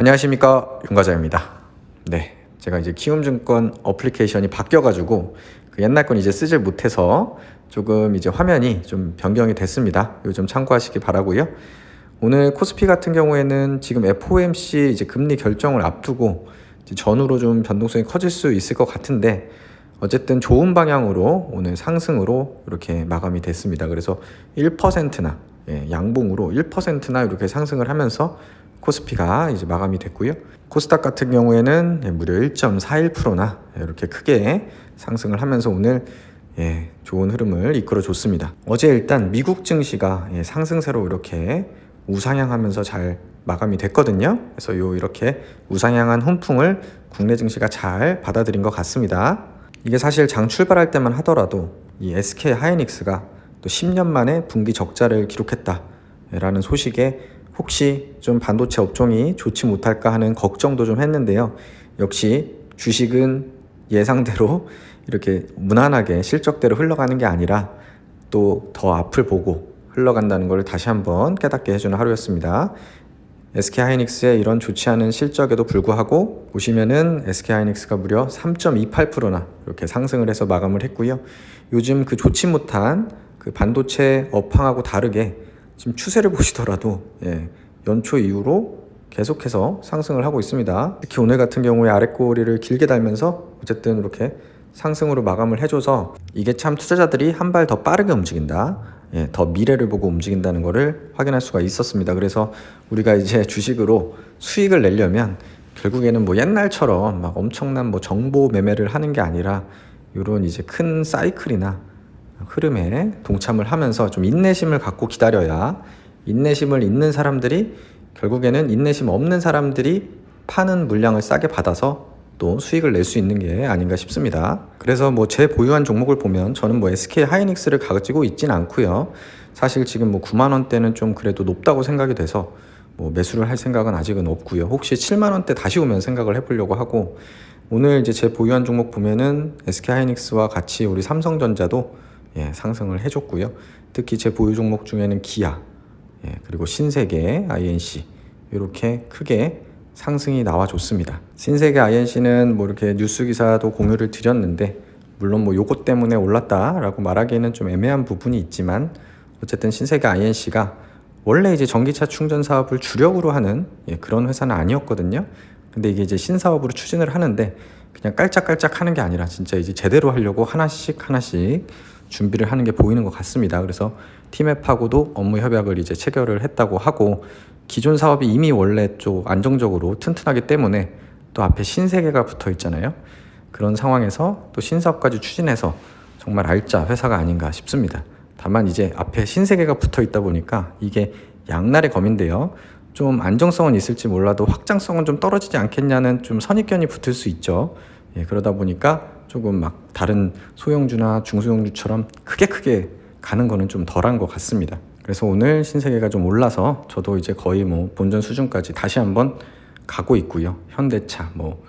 안녕하십니까, 윤과장입니다. 네, 제가 이제 키움증권 어플리케이션이 바뀌어가지고 그 옛날 건 이제 쓰질 못해서 조금 이제 화면이 좀 변경이 됐습니다. 이거 좀 참고하시기 바라고요. 오늘 코스피 같은 경우에는 지금 FOMC 이제 금리 결정을 앞두고 이제 전후로 좀 변동성이 커질 수 있을 것 같은데, 어쨌든 좋은 방향으로 오늘 상승으로 이렇게 마감이 됐습니다. 그래서 1%나 양봉으로 1%나 이렇게 상승을 하면서 코스피가 이제 마감이 됐고요. 코스닥 같은 경우에는 무려 1.41%나 이렇게 크게 상승을 하면서 오늘 좋은 흐름을 이끌어 줬습니다. 어제 일단 미국 증시가 상승세로 이렇게 우상향하면서 잘 마감이 됐거든요. 그래서 이렇게 우상향한 훈풍을 국내 증시가 잘 받아들인 것 같습니다. 이게 사실 장 출발할 때만 하더라도 이 SK 하이닉스가 또 10년 만에 분기 적자를 기록했다라는 소식에 혹시 좀 반도체 업종이 좋지 못할까 하는 걱정도 좀 했는데요. 역시 주식은 예상대로 이렇게 무난하게 실적대로 흘러가는 게 아니라 또 더 앞을 보고 흘러간다는 걸 다시 한번 깨닫게 해주는 하루였습니다. SK하이닉스의 이런 좋지 않은 실적에도 불구하고 보시면은 SK하이닉스가 무려 3.28%나 이렇게 상승을 해서 마감을 했고요. 요즘 그 좋지 못한 그 반도체 업황하고 다르게 지금 추세를 보시더라도 연초 이후로 계속해서 상승을 하고 있습니다. 특히 오늘 같은 경우에 아랫꼬리를 길게 달면서 어쨌든 이렇게 상승으로 마감을 해줘서 이게 참 투자자들이 한 발 더 빠르게 움직인다, 더 미래를 보고 움직인다는 것을 확인할 수가 있었습니다. 그래서 우리가 이제 주식으로 수익을 내려면 결국에는 뭐 옛날처럼 막 엄청난 뭐 정보 매매를 하는 게 아니라 이런 이제 큰 사이클이나 흐름에 동참을 하면서 좀 인내심을 갖고 기다려야, 인내심을 있는 사람들이 결국에는 인내심 없는 사람들이 파는 물량을 싸게 받아서 또 수익을 낼 수 있는 게 아닌가 싶습니다. 그래서 뭐 제 보유한 종목을 보면 저는 뭐 SK 하이닉스를 가지고 있진 않고요. 사실 지금 뭐 9만 원대는 좀 그래도 높다고 생각이 돼서 뭐 매수를 할 생각은 아직은 없고요. 혹시 7만 원대 다시 오면 생각을 해보려고 하고, 오늘 이제 제 보유한 종목 보면은 SK 하이닉스와 같이 우리 삼성전자도 상승을 해줬고요. 특히 제 보유 종목 중에는 기아, 그리고 신세계, INC 이렇게 크게 상승이 나와줬습니다. 신세계 INC는 뭐 이렇게 뉴스 기사도 공유를 드렸는데, 물론 뭐 요것 때문에 올랐다라고 말하기에는 좀 애매한 부분이 있지만, 어쨌든 신세계 INC가 원래 이제 전기차 충전 사업을 주력으로 하는 그런 회사는 아니었거든요. 근데 이게 이제 신사업으로 추진을 하는데 그냥 깔짝깔짝 하는 게 아니라 진짜 이제 제대로 하려고 하나씩 준비를 하는 게 보이는 것 같습니다. 그래서 티맵하고도 업무 협약을 이제 체결을 했다고 하고, 기존 사업이 이미 원래 좀 안정적으로 튼튼하기 때문에 또 앞에 신세계가 붙어 있잖아요. 그런 상황에서 또 신사업까지 추진해서 정말 알짜 회사가 아닌가 싶습니다. 다만 이제 앞에 신세계가 붙어 있다 보니까 이게 양날의 검인데요. 좀 안정성은 있을지 몰라도 확장성은 좀 떨어지지 않겠냐는 좀 선입견이 붙을 수 있죠. 그러다 보니까 조금 막 다른 소형주나 중소형주처럼 크게 가는 거는 좀 덜한 것 같습니다. 그래서 오늘 신세계가 좀 올라서 저도 이제 거의 뭐 본전 수준까지 다시 한번 가고 있고요. 현대차, 뭐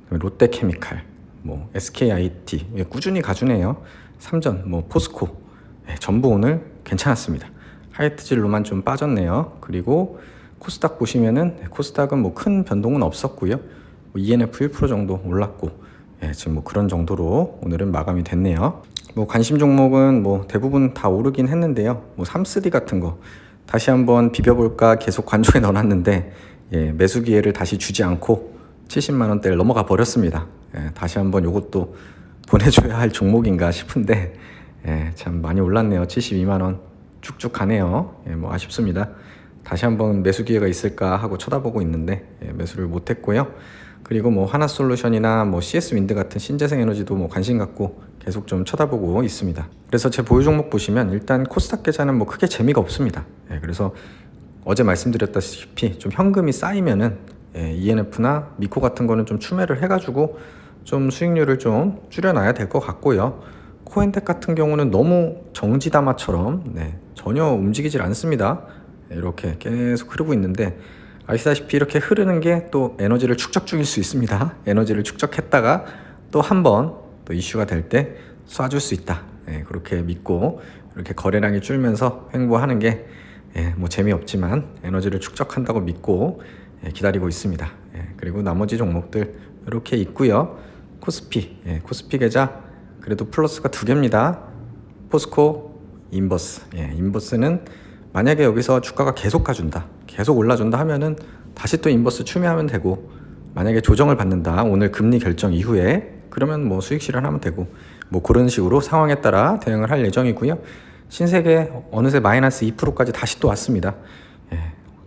롯데케미칼, 뭐 SKIT 꾸준히 가주네요. 삼전, 뭐 포스코 전부 오늘 괜찮았습니다. 하이트질로만 좀 빠졌네요. 그리고 코스닥 보시면은 코스닥은 뭐 큰 변동은 없었고요. 뭐 ENF 1% 정도 올랐고, 지금 뭐 그런 정도로 오늘은 마감이 됐네요. 뭐 관심 종목은 뭐 대부분 다 오르긴 했는데요. 뭐 3SD 같은 거 다시 한번 비벼볼까 계속 관조에 넣어놨는데 매수 기회를 다시 주지 않고 70만 원대를 넘어가 버렸습니다. 다시 한번 이것도 보내줘야 할 종목인가 싶은데 참 많이 올랐네요. 72만 원 쭉쭉 가네요. 뭐 아쉽습니다. 다시 한번 매수 기회가 있을까 하고 쳐다보고 있는데 매수를 못했고요. 그리고 뭐 하나솔루션이나 뭐 CS윈드 같은 신재생 에너지도 뭐 관심 갖고 계속 좀 쳐다보고 있습니다. 그래서 제 보유 종목 보시면 일단 코스닥 계좌는 뭐 크게 재미가 없습니다. 그래서 어제 말씀드렸다시피 좀 현금이 쌓이면은 ENF나 미코 같은 거는 좀 추매를 해가지고 좀 수익률을 좀 줄여놔야 될 것 같고요. 코엔텍 같은 경우는 너무 정지담화처럼 전혀 움직이질 않습니다. 이렇게 계속 흐르고 있는데, 아시다시피 이렇게 흐르는 게 또 에너지를 축적 중일 수 있습니다. 에너지를 축적했다가 또 한 번 또 이슈가 될 때 쏴줄 수 있다. 그렇게 믿고 이렇게 거래량이 줄면서 횡보하는 게 뭐 재미없지만 에너지를 축적한다고 믿고 기다리고 있습니다. 그리고 나머지 종목들 이렇게 있고요. 코스피, 코스피 계좌 그래도 플러스가 2개입니다. 포스코, 인버스. 인버스는 만약에 여기서 주가가 계속 가준다, 계속 올라준다 하면은 다시 또 인버스 추매하면 되고, 만약에 조정을 받는다, 오늘 금리 결정 이후에, 그러면 뭐 수익 실현하면 되고, 뭐 그런 식으로 상황에 따라 대응을 할 예정이고요. 신세계 어느새 마이너스 2%까지 다시 또 왔습니다.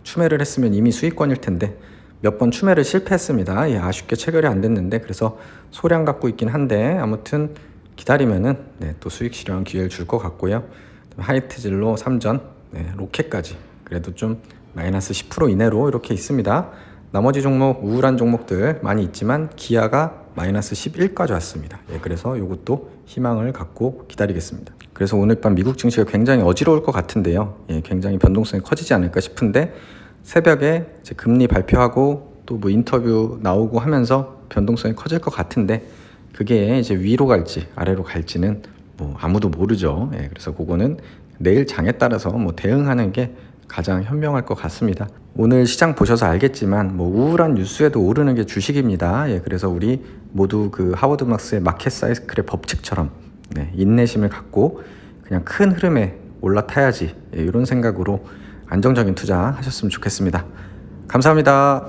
추매를 했으면 이미 수익권일 텐데 몇 번 추매를 실패했습니다. 아쉽게 체결이 안 됐는데, 그래서 소량 갖고 있긴 한데 아무튼 기다리면은 또 수익 실현 기회를 줄 것 같고요. 하이트진로 3전, 로켓까지 그래도 좀 마이너스 10% 이내로 이렇게 있습니다. 나머지 종목 우울한 종목들 많이 있지만 기아가 마이너스 11까지 왔습니다. 그래서 이것도 희망을 갖고 기다리겠습니다. 그래서 오늘 밤 미국 증시가 굉장히 어지러울 것 같은데요. 굉장히 변동성이 커지지 않을까 싶은데, 새벽에 이제 금리 발표하고 또 뭐 인터뷰 나오고 하면서 변동성이 커질 것 같은데, 그게 이제 위로 갈지 아래로 갈지는 뭐 아무도 모르죠. 그래서 그거는 내일 장에 따라서 뭐 대응하는 게 가장 현명할 것 같습니다. 오늘 시장 보셔서 알겠지만 뭐 우울한 뉴스에도 오르는 게 주식입니다. 그래서 우리 모두 그 하워드 막스의 마켓 사이클의 법칙처럼 인내심을 갖고 그냥 큰 흐름에 올라타야지, 이런 생각으로 안정적인 투자 하셨으면 좋겠습니다. 감사합니다.